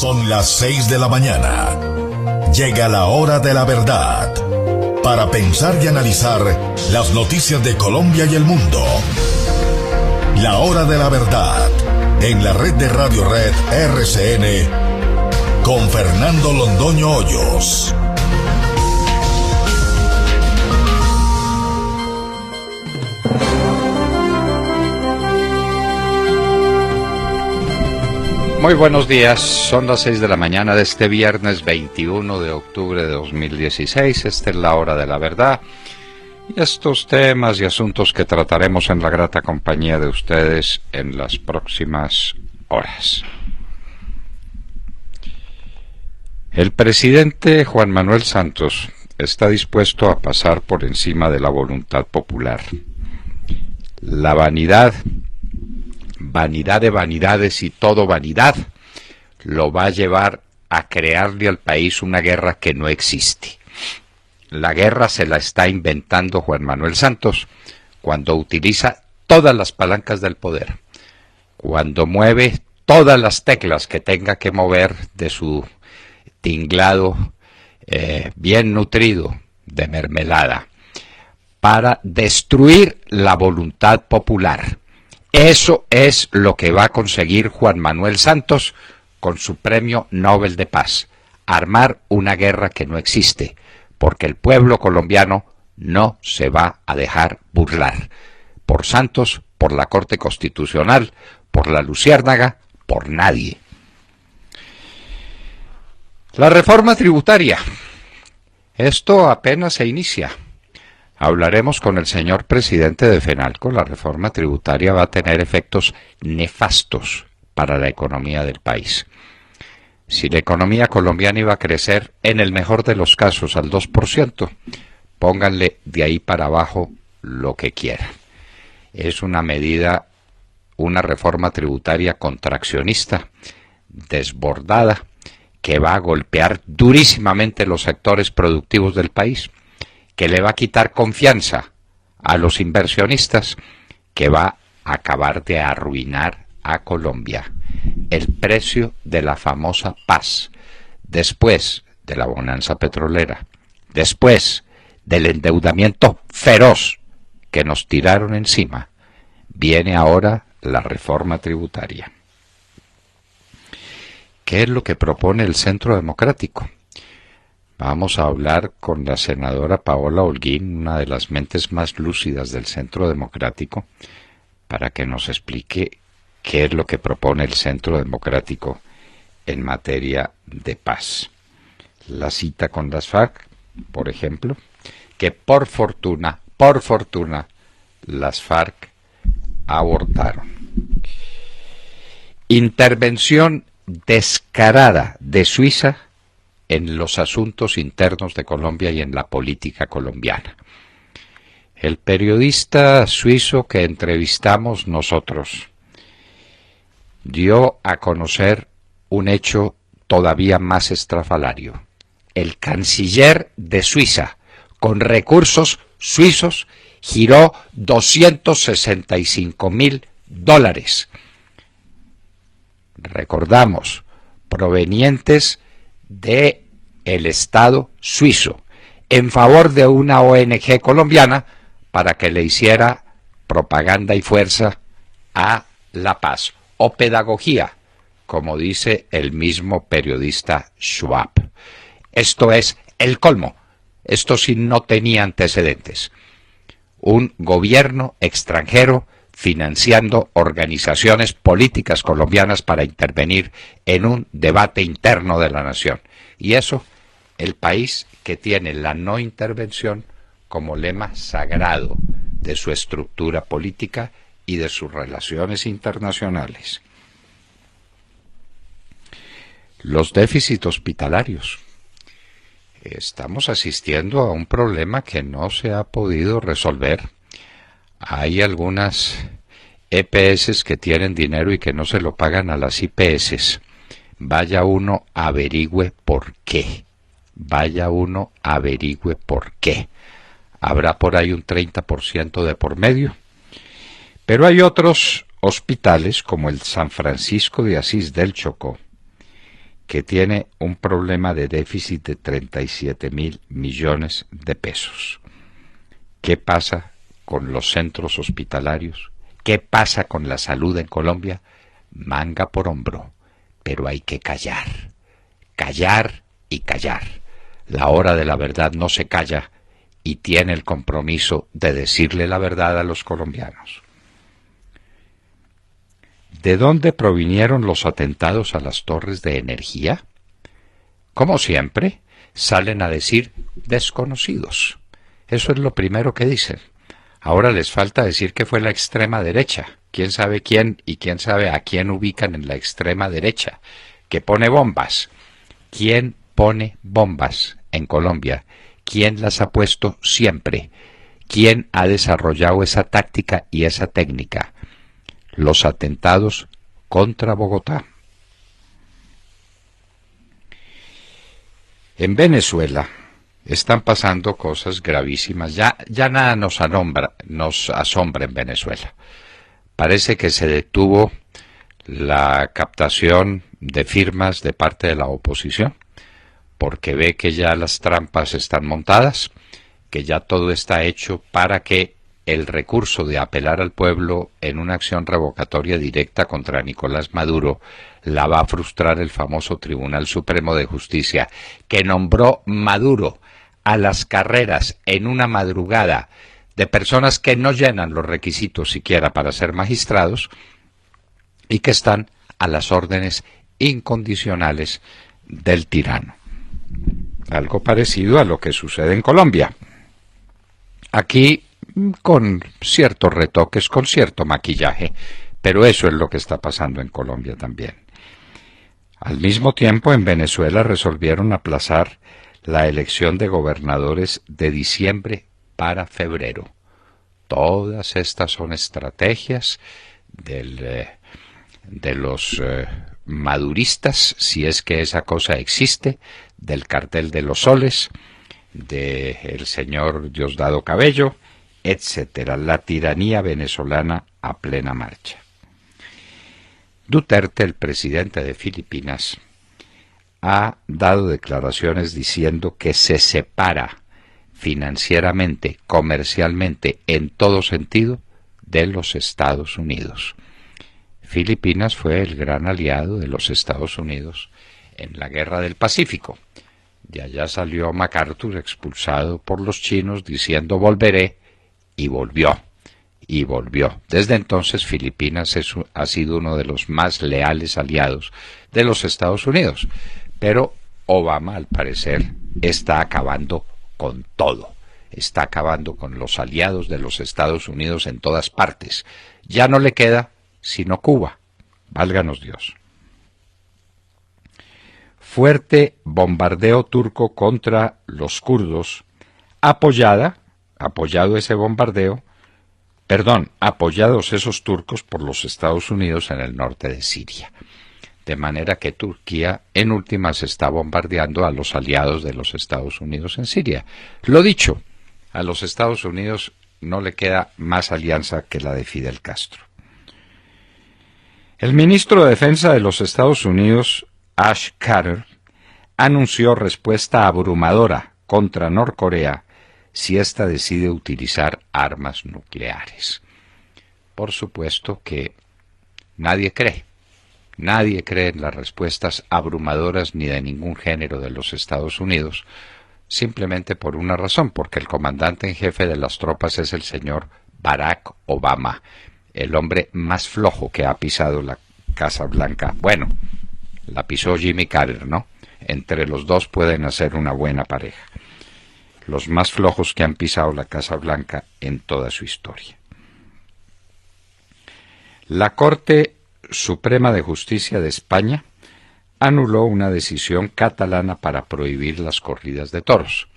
Son las 6 de la mañana. Llega la hora de la verdad. Para pensar y analizar las noticias de Colombia y el mundo. La hora de la verdad. En la red de Radio Red RCN. Con Fernando Londoño Hoyos. Muy buenos días, son las 6 de la mañana de este viernes 21 de octubre de 2016, esta es la hora de la verdad y estos temas y asuntos que trataremos en la grata compañía de ustedes en las próximas horas. El presidente Juan Manuel Santos está dispuesto a pasar por encima de la voluntad popular. La vanidad de vanidades y todo vanidad, lo va a llevar a crearle al país una guerra que no existe. La guerra se la está inventando Juan Manuel Santos cuando utiliza todas las palancas del poder, cuando mueve todas las teclas que tenga que mover de su tinglado bien nutrido de mermelada para destruir la voluntad popular. Eso es lo que va a conseguir Juan Manuel Santos con su premio Nobel de Paz, armar una guerra que no existe, porque el pueblo colombiano no se va a dejar burlar. Por Santos, por la Corte Constitucional, por la Luciérnaga, por nadie. La reforma tributaria. Esto apenas se inicia. Hablaremos con el señor presidente de FENALCO. La reforma tributaria va a tener efectos nefastos para la economía del país. Si la economía colombiana iba a crecer, en el mejor de los casos, al 2%, pónganle de ahí para abajo lo que quieran. Es una medida, una reforma tributaria contraccionista, desbordada, que va a golpear durísimamente los sectores productivos del país, que le va a quitar confianza a los inversionistas, que va a acabar de arruinar a Colombia. El precio de la famosa paz, después de la bonanza petrolera, después del endeudamiento feroz que nos tiraron encima, viene ahora la reforma tributaria. ¿Qué es lo que propone el Centro Democrático? Vamos a hablar con la senadora Paola Holguín, una de las mentes más lúcidas del Centro Democrático, para que nos explique qué es lo que propone el Centro Democrático en materia de paz. La cita con las FARC, por ejemplo, que por fortuna, las FARC abortaron. Intervención descarada de Suiza en los asuntos internos de Colombia y en la política colombiana. El periodista suizo que entrevistamos nosotros dio a conocer un hecho todavía más estrafalario. El canciller de Suiza, con recursos suizos, giró $265,000. Recordamos, provenientes de el Estado suizo, en favor de una ONG colombiana para que le hiciera propaganda y fuerza a la paz, o pedagogía, como dice el mismo periodista Schwab. Esto es el colmo. Esto sí no tenía antecedentes. Un gobierno extranjero financiando organizaciones políticas colombianas para intervenir en un debate interno de la nación. Y eso, el país que tiene la no intervención como lema sagrado de su estructura política y de sus relaciones internacionales. Los déficits hospitalarios. Estamos asistiendo a un problema que no se ha podido resolver. Hay algunas EPS que tienen dinero y que no se lo pagan a las IPS. Vaya uno, averigüe por qué. Habrá por ahí un 30% de por medio. Pero hay otros hospitales, como el San Francisco de Asís del Chocó, que tiene un problema de déficit de 37.000 millones de pesos. ¿Qué pasa con los centros hospitalarios? ¿Qué pasa con la salud en Colombia? Manga por hombro, pero hay que callar, callar y callar. La hora de la verdad no se calla y tiene el compromiso de decirle la verdad a los colombianos. ¿De dónde provinieron los atentados a las torres de energía? Como siempre, salen a decir desconocidos. Eso es lo primero que dicen. Ahora les falta decir que fue la extrema derecha. ¿Quién sabe quién y quién sabe a quién ubican en la extrema derecha? Que pone bombas. ¿Quién pone bombas en Colombia? ¿Quién las ha puesto siempre? ¿Quién ha desarrollado esa táctica y esa técnica? Los atentados contra Bogotá. En Venezuela están pasando cosas gravísimas. Ya nada nos asombra en Venezuela. Parece que se detuvo la captación de firmas de parte de la oposición, porque ve que ya las trampas están montadas, que ya todo está hecho para que el recurso de apelar al pueblo en una acción revocatoria directa contra Nicolás Maduro la va a frustrar el famoso Tribunal Supremo de Justicia, que nombró Maduro a las carreras en una madrugada de personas que no llenan los requisitos siquiera para ser magistrados y que están a las órdenes incondicionales del tirano. Algo parecido a lo que sucede en Colombia. Aquí con ciertos retoques, con cierto maquillaje, pero eso es lo que está pasando en Colombia también. Al mismo tiempo, en Venezuela resolvieron aplazar la elección de gobernadores de diciembre para febrero. Todas estas son estrategias de los maduristas, si es que esa cosa existe, del cartel de los soles, del señor Diosdado Cabello, etcétera. La tiranía venezolana a plena marcha. Duterte, el presidente de Filipinas, ha dado declaraciones diciendo que se separa financieramente, comercialmente, en todo sentido, de los Estados Unidos. Filipinas fue el gran aliado de los Estados Unidos en la Guerra del Pacífico. De allá salió MacArthur expulsado por los chinos diciendo volveré, y volvió. Y volvió. Desde entonces Filipinas ha sido uno de los más leales aliados de los Estados Unidos. Pero Obama, al parecer, está acabando con todo. Está acabando con los aliados de los Estados Unidos en todas partes. Ya no le queda sino Cuba. Válganos Dios. Fuerte bombardeo turco contra los kurdos, apoyados esos turcos por los Estados Unidos en el norte de Siria. De manera que Turquía en últimas está bombardeando a los aliados de los Estados Unidos en Siria. Lo dicho, a los Estados Unidos no le queda más alianza que la de Fidel Castro. El ministro de Defensa de los Estados Unidos, Ash Carter, anunció respuesta abrumadora contra Norcorea si ésta decide utilizar armas nucleares. Por supuesto que nadie cree en las respuestas abrumadoras ni de ningún género de los Estados Unidos, simplemente por una razón, porque el comandante en jefe de las tropas es el señor Barack Obama, el hombre más flojo que ha pisado la Casa Blanca. Bueno, la pisó Jimmy Carter, ¿no? Entre los dos pueden hacer una buena pareja. Los más flojos que han pisado la Casa Blanca en toda su historia. La Corte Suprema de Justicia de España anuló una decisión catalana para prohibir las corridas de toros.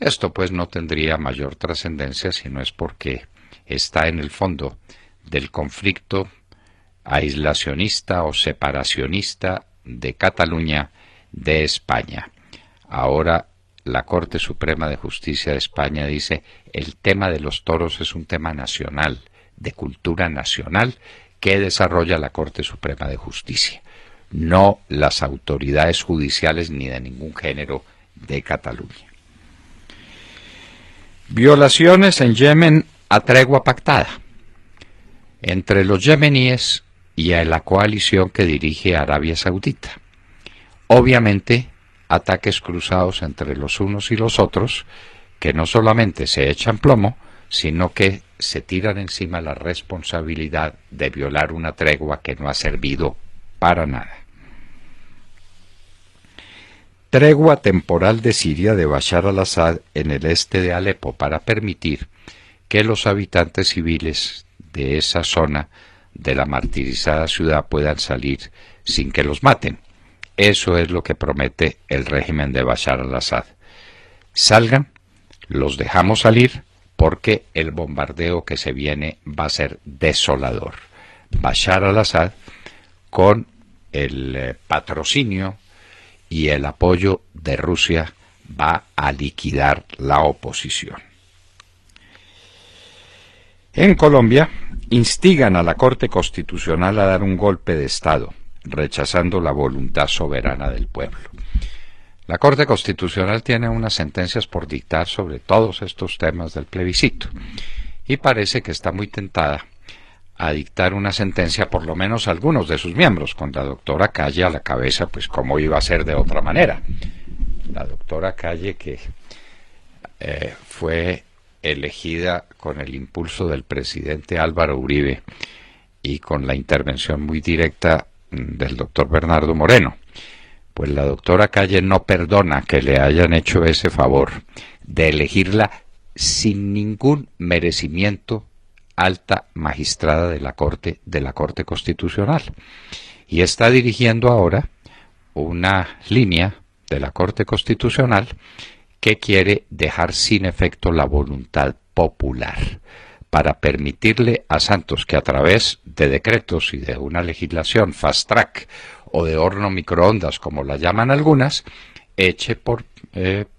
Esto pues no tendría mayor trascendencia si no es porque está en el fondo del conflicto aislacionista o separacionista de Cataluña de España. Ahora la Corte Suprema de Justicia de España dice el tema de los toros es un tema nacional, de cultura nacional, que desarrolla la Corte Suprema de Justicia. no las autoridades judiciales ni de ningún género de Cataluña. Violaciones en Yemen a tregua pactada entre los yemeníes y a la coalición que dirige Arabia Saudita. Obviamente, ataques cruzados entre los unos y los otros, que no solamente se echan plomo, sino que se tiran encima la responsabilidad de violar una tregua que no ha servido para nada. Tregua temporal de Siria de Bashar al-Assad en el este de Alepo para permitir que los habitantes civiles de esa zona de la martirizada ciudad puedan salir sin que los maten. Eso es lo que promete el régimen de Bashar al-Assad. Salgan, los dejamos salir, porque el bombardeo que se viene va a ser desolador. Bashar al-Assad, con el patrocinio y el apoyo de Rusia, va a liquidar la oposición. En Colombia, instigan a la Corte Constitucional a dar un golpe de Estado, rechazando la voluntad soberana del pueblo. La Corte Constitucional tiene unas sentencias por dictar sobre todos estos temas del plebiscito, y parece que está muy tentada a dictar una sentencia, por lo menos a algunos de sus miembros, con la doctora Calle a la cabeza, pues cómo iba a ser de otra manera. La doctora Calle, que fue elegida con el impulso del presidente Álvaro Uribe y con la intervención muy directa del doctor Bernardo Moreno. Pues la doctora Calle no perdona que le hayan hecho ese favor de elegirla sin ningún merecimiento alta magistrada de la Corte Constitucional. Y está dirigiendo ahora una línea de la Corte Constitucional que quiere dejar sin efecto la voluntad popular para permitirle a Santos que a través de decretos y de una legislación fast track o de horno microondas, como la llaman algunas, eche por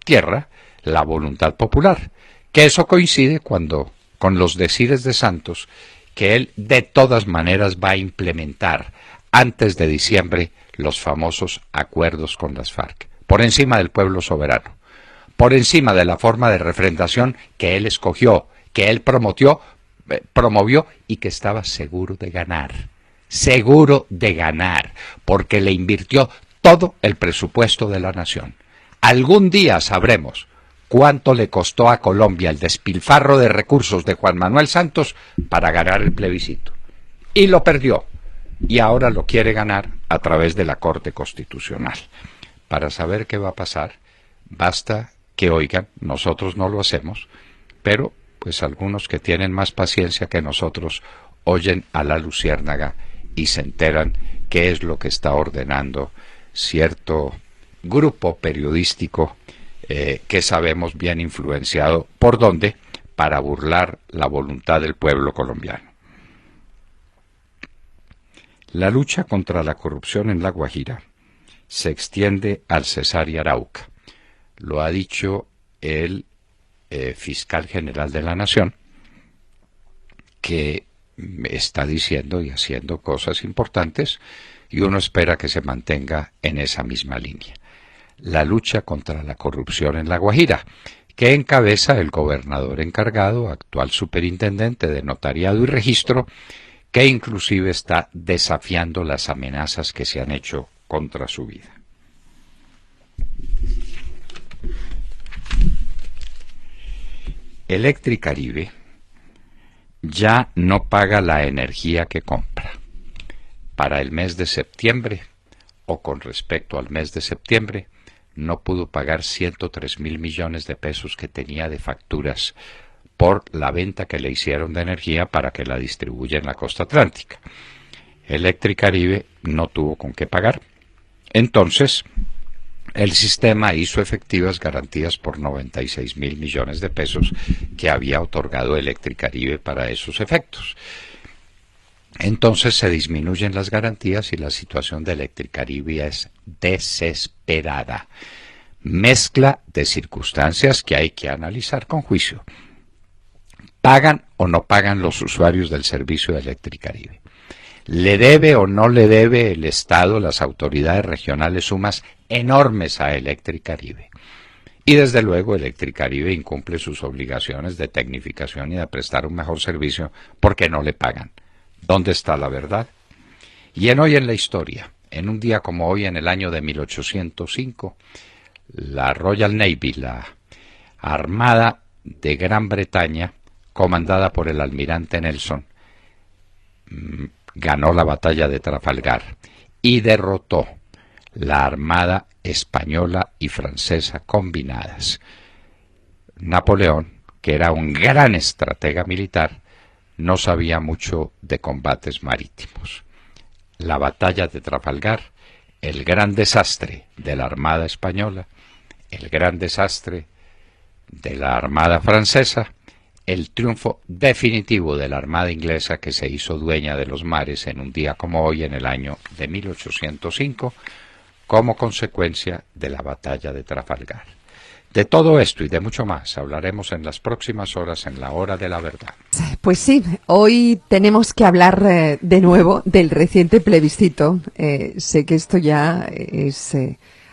tierra la voluntad popular, que eso coincide con los decires de Santos, que él de todas maneras va a implementar antes de diciembre los famosos acuerdos con las FARC, por encima del pueblo soberano, por encima de la forma de refrendación que él escogió, que él promovió y que estaba seguro de ganar, porque le invirtió todo el presupuesto de la nación. Algún día sabremos cuánto le costó a Colombia el despilfarro de recursos de Juan Manuel Santos para ganar el plebiscito. Y lo perdió, y ahora lo quiere ganar a través de la Corte Constitucional. Para saber qué va a pasar, basta que oigan, nosotros no lo hacemos, pero pues algunos que tienen más paciencia que nosotros oyen a la luciérnaga y se enteran qué es lo que está ordenando cierto grupo periodístico que sabemos bien influenciado por dónde, para burlar la voluntad del pueblo colombiano. La lucha contra la corrupción en La Guajira se extiende al Cesar y Arauca. Lo ha dicho el fiscal general de la Nación, que está diciendo y haciendo cosas importantes, y uno espera que se mantenga en esa misma línea. La lucha contra la corrupción en La Guajira, que encabeza el gobernador encargado, actual superintendente de Notariado y Registro, que inclusive está desafiando las amenazas que se han hecho contra su vida. Electricaribe ya no paga la energía que compra. Para el mes de septiembre, o con respecto al mes de septiembre, no pudo pagar 103.000 millones de pesos que tenía de facturas por la venta que le hicieron de energía para que la distribuya en la costa atlántica. Electricaribe no tuvo con qué pagar. Entonces, el sistema hizo efectivas garantías por 96.000 millones de pesos que había otorgado Electricaribe para esos efectos. Entonces se disminuyen las garantías y la situación de Electricaribe es desesperada. Mezcla de circunstancias que hay que analizar con juicio. ¿Pagan o no pagan los usuarios del servicio de Electricaribe? ¿Le debe o no le debe el Estado, las autoridades regionales, sumas enormes a Electricaribe? Y desde luego Electricaribe incumple sus obligaciones de tecnificación y de prestar un mejor servicio porque no le pagan. ¿Dónde está la verdad? Y en Hoy en la Historia, en un día como hoy, en el año de 1805, la Royal Navy, la Armada de Gran Bretaña, comandada por el almirante Nelson, ganó la batalla de Trafalgar y derrotó la armada española y francesa combinadas. Napoleón, que era un gran estratega militar, no sabía mucho de combates marítimos. La batalla de Trafalgar, el gran desastre de la armada española, el gran desastre de la armada francesa, el triunfo definitivo de la armada inglesa, que se hizo dueña de los mares en un día como hoy, en el año de 1805, como consecuencia de la batalla de Trafalgar. De todo esto y de mucho más hablaremos en las próximas horas en La Hora de la Verdad. Pues sí, hoy tenemos que hablar de nuevo del reciente plebiscito. Sé que esto ya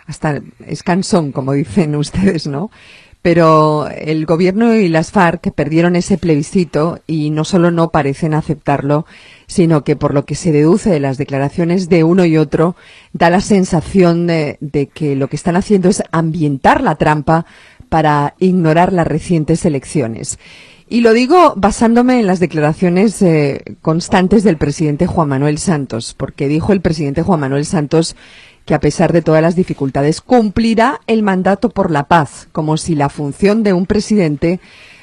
hasta es cansón, como dicen ustedes, ¿no? Pero el gobierno y las FARC perdieron ese plebiscito y no solo no parecen aceptarlo, sino que por lo que se deduce de las declaraciones de uno y otro, da la sensación de que lo que están haciendo es ambientar la trampa para ignorar las recientes elecciones. Y lo digo basándome en las declaraciones constantes del presidente Juan Manuel Santos, porque dijo el presidente Juan Manuel Santos que a pesar de todas las dificultades cumplirá el mandato por la paz, como si la función de un presidente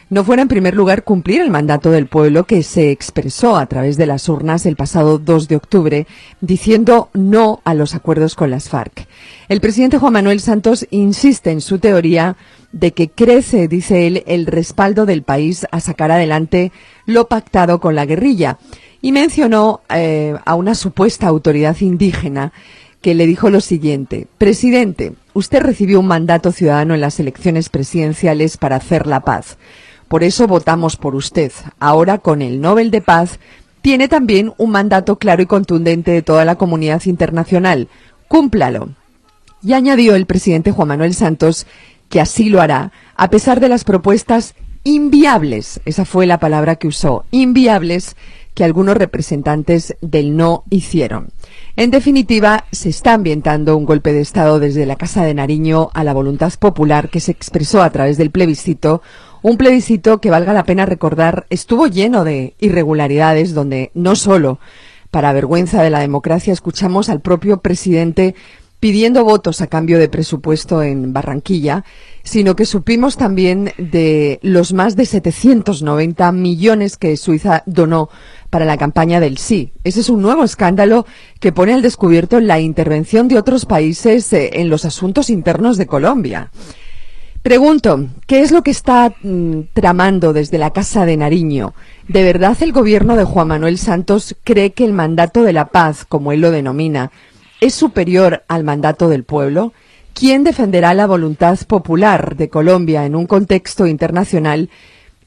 no fuera en primer lugar cumplir el mandato del pueblo que se expresó a través de las urnas el pasado 2 de octubre, diciendo no a los acuerdos con las FARC. El presidente Juan Manuel Santos insiste en su teoría de que crece, dice él, el respaldo del país a sacar adelante lo pactado con la guerrilla, y mencionó a una supuesta autoridad indígena que le dijo lo siguiente: presidente, usted recibió un mandato ciudadano en las elecciones presidenciales para hacer la paz. Por eso votamos por usted. Ahora, con el Nobel de Paz, tiene también un mandato claro y contundente de toda la comunidad internacional. Cúmplalo. Y añadió el presidente Juan Manuel Santos que así lo hará, a pesar de las propuestas inviables, esa fue la palabra que usó, inviables, que algunos representantes del no hicieron. En definitiva, se está ambientando un golpe de Estado desde la Casa de Nariño a la voluntad popular que se expresó a través del plebiscito, un plebiscito que, valga la pena recordar, estuvo lleno de irregularidades, donde no solo, para vergüenza de la democracia, escuchamos al propio presidente pidiendo votos a cambio de presupuesto en Barranquilla, sino que supimos también de los más de 790 millones que Suiza donó para la campaña del sí. Ese es un nuevo escándalo que pone al descubierto la intervención de otros países en los asuntos internos de Colombia. Pregunto, ¿qué es lo que está tramando desde la Casa de Nariño? ¿De verdad el gobierno de Juan Manuel Santos cree que el mandato de la paz, como él lo denomina, es superior al mandato del pueblo? ¿Quién defenderá la voluntad popular de Colombia en un contexto internacional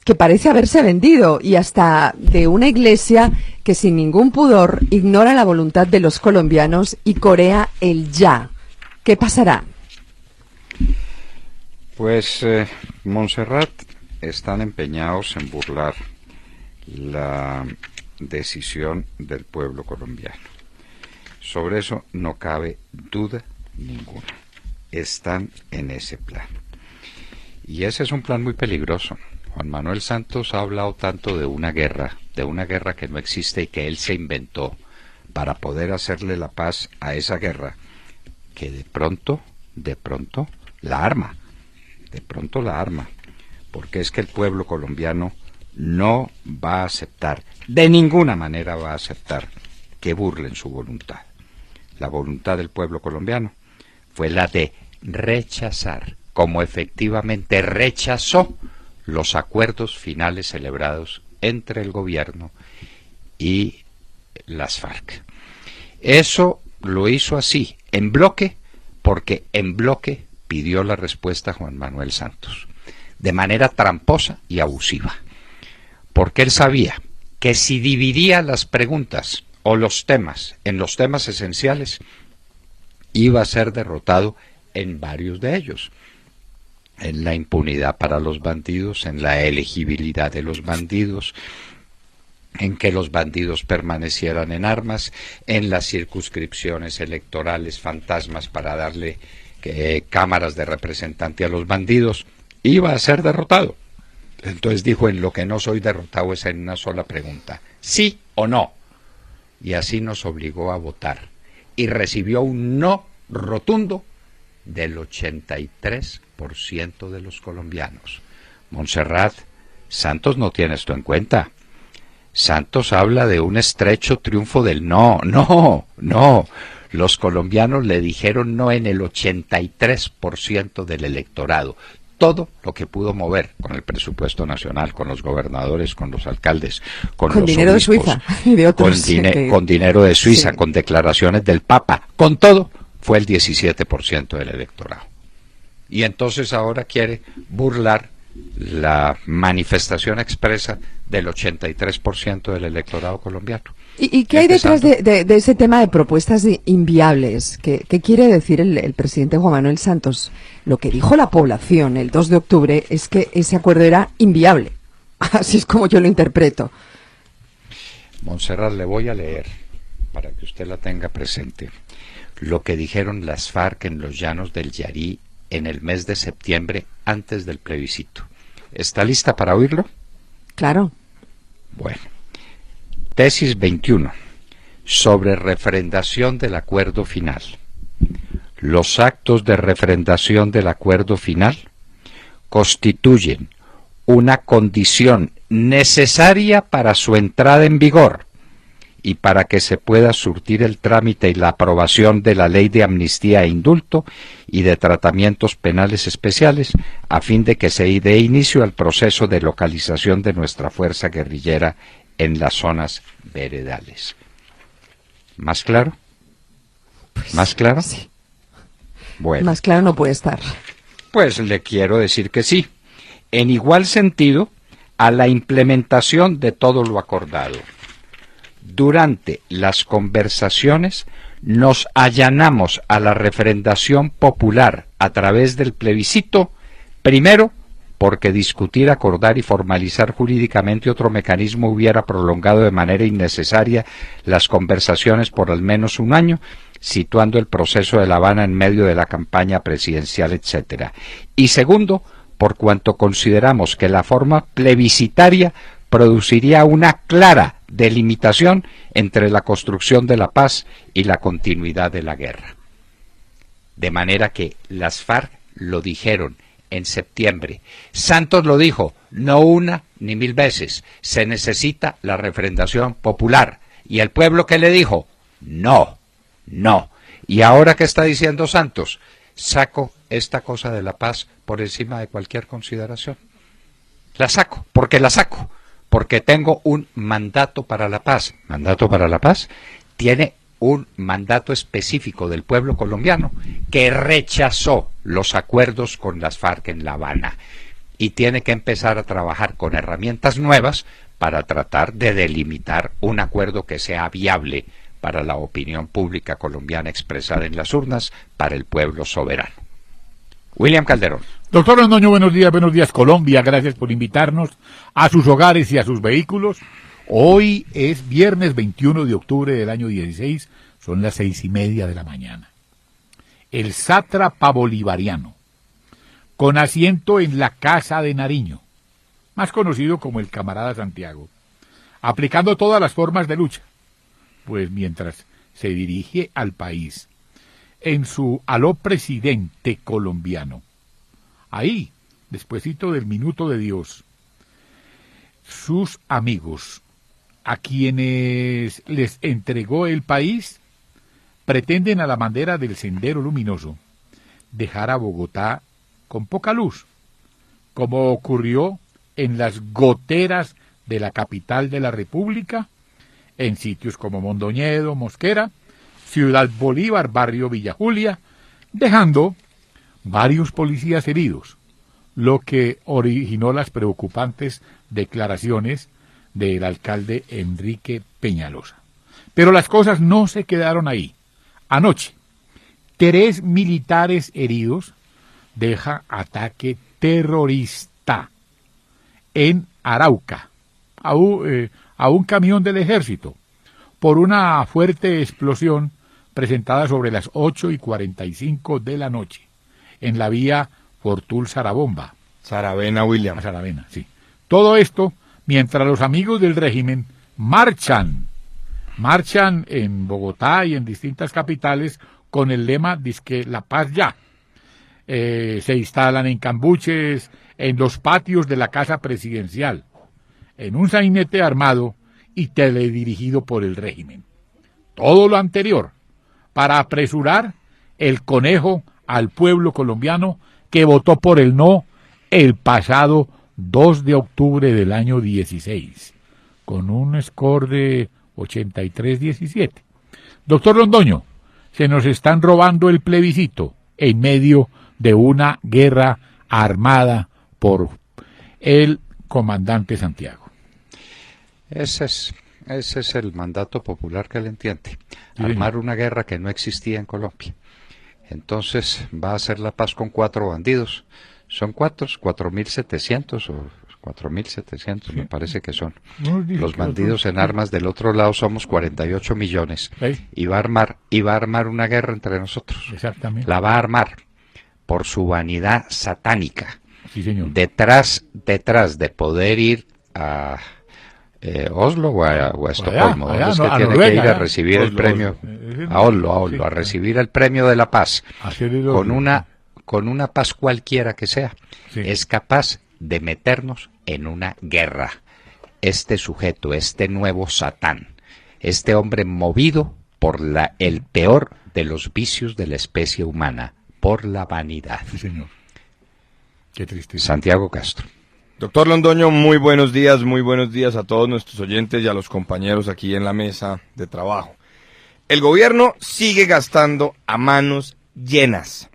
que parece haberse vendido, y hasta de una iglesia que sin ningún pudor ignora la voluntad de los colombianos y corea el ya? ¿Qué pasará? Pues Montserrat están empeñados en burlar la decisión del pueblo colombiano. Sobre eso no cabe duda ninguna. Están en ese plan. Y ese es un plan muy peligroso. Juan Manuel Santos ha hablado tanto de una guerra que no existe y que él se inventó para poder hacerle la paz a esa guerra, que de pronto la arma. De pronto la arma. Porque es que el pueblo colombiano no va a aceptar, de ninguna manera va a aceptar que burlen su voluntad. La voluntad del pueblo colombiano fue la de rechazar, como efectivamente rechazó los acuerdos finales celebrados entre el gobierno y las FARC. Eso lo hizo así, en bloque, porque en bloque pidió la respuesta Juan Manuel Santos, de manera tramposa y abusiva, porque él sabía que si dividía las preguntas o los temas, en los temas esenciales, iba a ser derrotado en varios de ellos. En la impunidad para los bandidos, en la elegibilidad de los bandidos, en que los bandidos permanecieran en armas, en las circunscripciones electorales fantasmas para darle cámaras de representante a los bandidos, iba a ser derrotado. Entonces dijo, en lo que no soy derrotado es en una sola pregunta, ¿sí o no? Y así nos obligó a votar. Y recibió un no rotundo del 83% de los colombianos. Montserrat, Santos no tiene esto en cuenta. Santos habla de un estrecho triunfo del no. Los colombianos le dijeron no en el 83% del electorado. Todo lo que pudo mover con el presupuesto nacional, con los gobernadores, con los alcaldes, con los dinero obispos, de Suiza y de otros, con dinero de Suiza, sí, con declaraciones del Papa, con todo, fue el 17% del electorado. Y entonces ahora quiere burlar la manifestación expresa del 83% del electorado colombiano. ¿Y qué hay detrás de ese tema de propuestas inviables? ¿Qué quiere decir el presidente Juan Manuel Santos? Lo que dijo la población el 2 de octubre es que ese acuerdo era inviable. Así es como yo lo interpreto. Montserrat, le voy a leer, para que usted la tenga presente, lo que dijeron las FARC en los llanos del Yarí en el mes de septiembre antes del plebiscito. ¿Está lista para oírlo? Claro. Bueno. Tesis 21. Sobre refrendación del acuerdo final. Los actos de refrendación del acuerdo final constituyen una condición necesaria para su entrada en vigor y para que se pueda surtir el trámite y la aprobación de la ley de amnistía e indulto y de tratamientos penales especiales, a fin de que se dé inicio al proceso de localización de nuestra fuerza guerrillera en las zonas veredales. ¿Más claro? ¿Más claro? Sí. Bueno. Más claro no puede estar. Pues le quiero decir que sí. En igual sentido, a la implementación de todo lo acordado. Durante las conversaciones nos allanamos a la refrendación popular a través del plebiscito, primero porque discutir, acordar y formalizar jurídicamente otro mecanismo hubiera prolongado de manera innecesaria las conversaciones por al menos un año, situando el proceso de La Habana en medio de la campaña presidencial, etc. Y segundo, por cuanto consideramos que la forma plebiscitaria produciría una clara delimitación entre la construcción de la paz y la continuidad de la guerra. De manera que las FARC lo dijeron en septiembre. Santos lo dijo, no una ni mil veces, se necesita la refrendación popular. ¿Y el pueblo qué le dijo? No. ¿Y ahora qué está diciendo Santos? Saco esta cosa de la paz por encima de cualquier consideración. La saco, porque tengo un mandato para la paz. ¿Mandato para la paz? Tiene un mandato específico del pueblo colombiano que rechazó los acuerdos con las FARC en La Habana y tiene que empezar a trabajar con herramientas nuevas para tratar de delimitar un acuerdo que sea viable para la opinión pública colombiana expresada en las urnas, para el pueblo soberano. William Calderón. Doctor Londoño, buenos días Colombia, gracias por invitarnos a sus hogares y a sus vehículos. Hoy es viernes 21 de octubre del año 16, son las 6:30 de la mañana. El sátrapa bolivariano, con asiento en la Casa de Nariño, más conocido como el Camarada Santiago, aplicando todas las formas de lucha, pues mientras se dirige al país en su aló presidente colombiano, ahí, despuesito del minuto de Dios, sus amigos, a quienes les entregó el país, pretenden a la bandera del Sendero Luminoso dejar a Bogotá con poca luz, como ocurrió en las goteras de la capital de la República, en sitios como Mondoñedo, Mosquera, Ciudad Bolívar, barrio Villa Julia, dejando varios policías heridos, lo que originó las preocupantes declaraciones del alcalde Enrique Peñalosa. Pero las cosas no se quedaron ahí. Anoche, 3 militares heridos deja ataque terrorista en Arauca a un camión del ejército por una fuerte explosión presentada sobre las 8:45 de la noche en la vía Fortul-Sarabomba. Saravena, William. Saravena, sí. Todo esto mientras los amigos del régimen marchan en Bogotá y en distintas capitales con el lema "Dizque la paz ya". Se instalan en cambuches, en los patios de la casa presidencial, en un sainete armado y teledirigido por el régimen. Todo lo anterior para apresurar el conejo al pueblo colombiano que votó por el no el pasado 2 de octubre del año 16, con un score de 83-17. Doctor Londoño, se nos están robando el plebiscito en medio de una guerra armada por el comandante Santiago. Ese es el mandato popular que él entiende. Sí, Armar una guerra que no existía en Colombia. Entonces va a hacer la paz con 4 bandidos. ¿Son cuántos? 4.700 o 4.700 me parece que son. Los bandidos en armas del otro lado somos 48 millones. Y va a armar una guerra entre nosotros. Exactamente. La va a armar por su vanidad satánica. Sí, señor. Detrás de poder ir a Oslo o a Estocolmo, allá, es no, que a tiene Noruega, que ir a allá. recibir Oslo, el premio, Oslo. a recibir el premio de la paz, Con con una paz cualquiera que sea, sí. Es capaz de meternos en una guerra. Este sujeto, este nuevo Satán, este hombre movido por el peor de los vicios de la especie humana, por la vanidad. Sí, señor. Qué triste. Santiago Castro. Doctor Londoño, muy buenos días a todos nuestros oyentes y a los compañeros aquí en la mesa de trabajo. El gobierno sigue gastando a manos llenas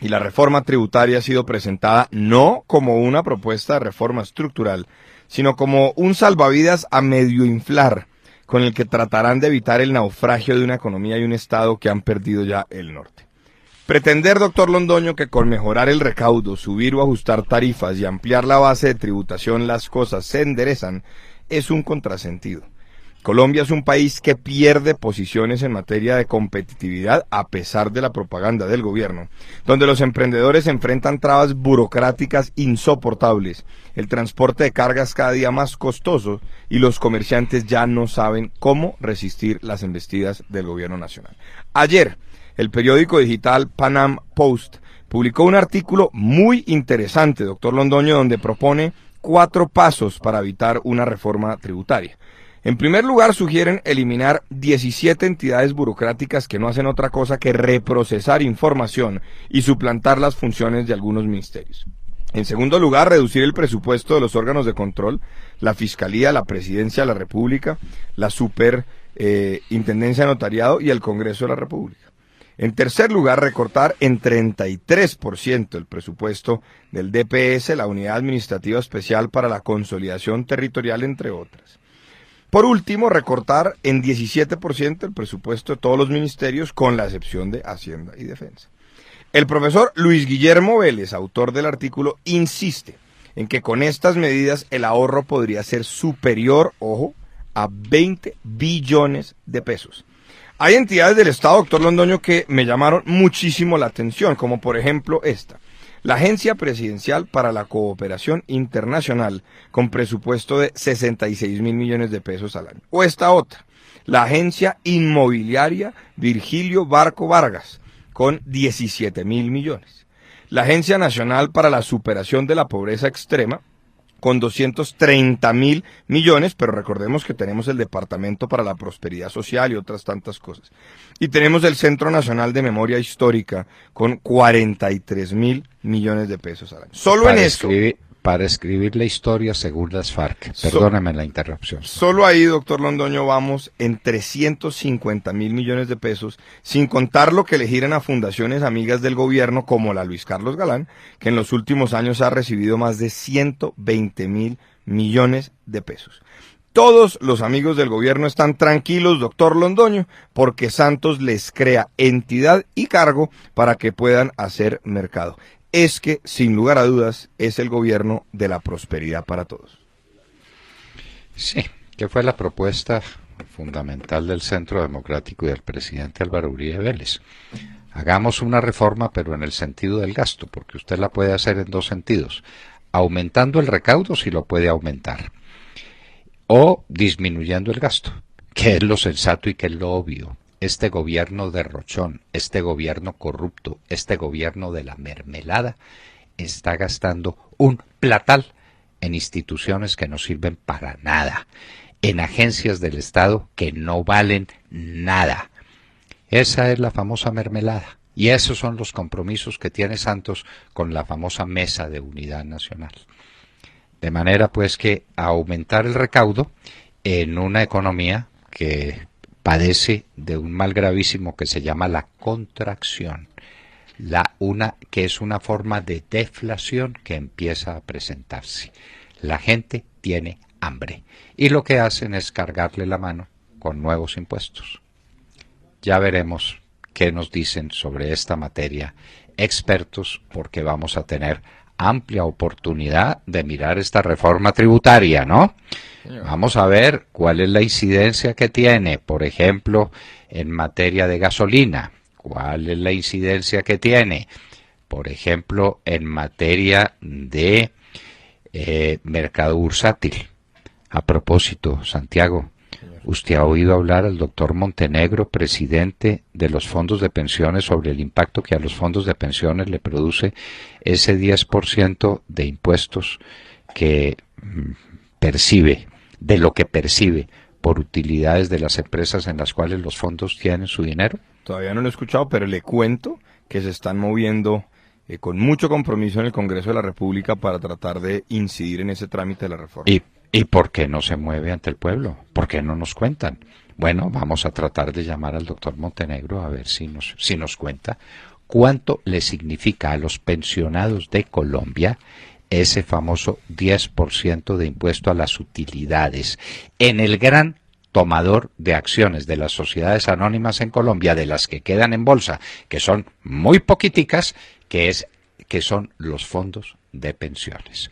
y la reforma tributaria ha sido presentada no como una propuesta de reforma estructural, sino como un salvavidas a medio inflar, con el que tratarán de evitar el naufragio de una economía y un Estado que han perdido ya el norte. Pretender, doctor Londoño, que con mejorar el recaudo, subir o ajustar tarifas y ampliar la base de tributación las cosas se enderezan, es un contrasentido. Colombia es un país que pierde posiciones en materia de competitividad a pesar de la propaganda del gobierno, donde los emprendedores enfrentan trabas burocráticas insoportables, el transporte de cargas cada día más costoso y los comerciantes ya no saben cómo resistir las embestidas del gobierno nacional. Ayer, el periódico digital Panam Post publicó un artículo muy interesante, doctor Londoño, donde propone 4 pasos para evitar una reforma tributaria. En primer lugar, sugieren eliminar 17 entidades burocráticas que no hacen otra cosa que reprocesar información y suplantar las funciones de algunos ministerios. En segundo lugar, reducir el presupuesto de los órganos de control, la Fiscalía, la Presidencia de la República, la Superintendencia de Notariado y el Congreso de la República. En tercer lugar, recortar en 33% el presupuesto del DPS, la Unidad Administrativa Especial para la Consolidación Territorial, entre otras. Por último, recortar en 17% el presupuesto de todos los ministerios, con la excepción de Hacienda y Defensa. El profesor Luis Guillermo Vélez, autor del artículo, insiste en que con estas medidas el ahorro podría ser superior, ojo, a 20 billones de pesos. Hay entidades del Estado, doctor Londoño, que me llamaron muchísimo la atención, como por ejemplo esta. La Agencia Presidencial para la Cooperación Internacional, con presupuesto de 66.000 millones de pesos al año. O esta otra, la Agencia Inmobiliaria Virgilio Barco Vargas, con 17.000 millones. La Agencia Nacional para la Superación de la Pobreza Extrema, con 230.000 millones, pero recordemos que tenemos el Departamento para la Prosperidad Social y otras tantas cosas. Y tenemos el Centro Nacional de Memoria Histórica con 43.000 millones de pesos al año. Solo en eso. Para escribir la historia según las FARC. Perdóname la interrupción. Solo ahí, doctor Londoño, vamos en 350.000 millones de pesos, sin contar lo que le giran a fundaciones amigas del gobierno, como la Luis Carlos Galán, que en los últimos años ha recibido más de 120.000 millones de pesos. Todos los amigos del gobierno están tranquilos, doctor Londoño, porque Santos les crea entidad y cargo para que puedan hacer mercado. Es que, sin lugar a dudas, es el gobierno de la prosperidad para todos. Sí, que fue la propuesta fundamental del Centro Democrático y del presidente Álvaro Uribe Vélez. Hagamos una reforma, pero en el sentido del gasto, porque usted la puede hacer en dos sentidos. Aumentando el recaudo, si lo puede aumentar, o disminuyendo el gasto, que es lo sensato y que es lo obvio. Este gobierno derrochón, este gobierno corrupto, este gobierno de la mermelada, está gastando un platal en instituciones que no sirven para nada, en agencias del Estado que no valen nada. Esa es la famosa mermelada. Y esos son los compromisos que tiene Santos con la famosa Mesa de Unidad Nacional. De manera pues que aumentar el recaudo en una economía que padece de un mal gravísimo que se llama la contracción, que es una forma de deflación que empieza a presentarse. La gente tiene hambre y lo que hacen es cargarle la mano con nuevos impuestos. Ya veremos qué nos dicen sobre esta materia expertos, porque vamos a tener amplia oportunidad de mirar esta reforma tributaria, ¿no? Vamos a ver cuál es la incidencia que tiene, por ejemplo, en materia de gasolina, cuál es la incidencia que tiene, por ejemplo, en materia de mercado bursátil. A propósito, Santiago, ¿usted ha oído hablar al doctor Montenegro, presidente de los fondos de pensiones, sobre el impacto que a los fondos de pensiones le produce ese 10% de impuestos que percibe, de lo que percibe por utilidades de las empresas en las cuales los fondos tienen su dinero? Todavía no lo he escuchado, pero le cuento que se están moviendo con mucho compromiso en el Congreso de la República para tratar de incidir en ese trámite de la reforma. ¿Y por qué no se mueve ante el pueblo? ¿Por qué no nos cuentan? Bueno, vamos a tratar de llamar al doctor Montenegro a ver si nos cuenta cuánto le significa a los pensionados de Colombia ese famoso 10% de impuesto a las utilidades en el gran tomador de acciones de las sociedades anónimas en Colombia, de las que quedan en bolsa, que son muy poquiticas, que son los fondos de pensiones.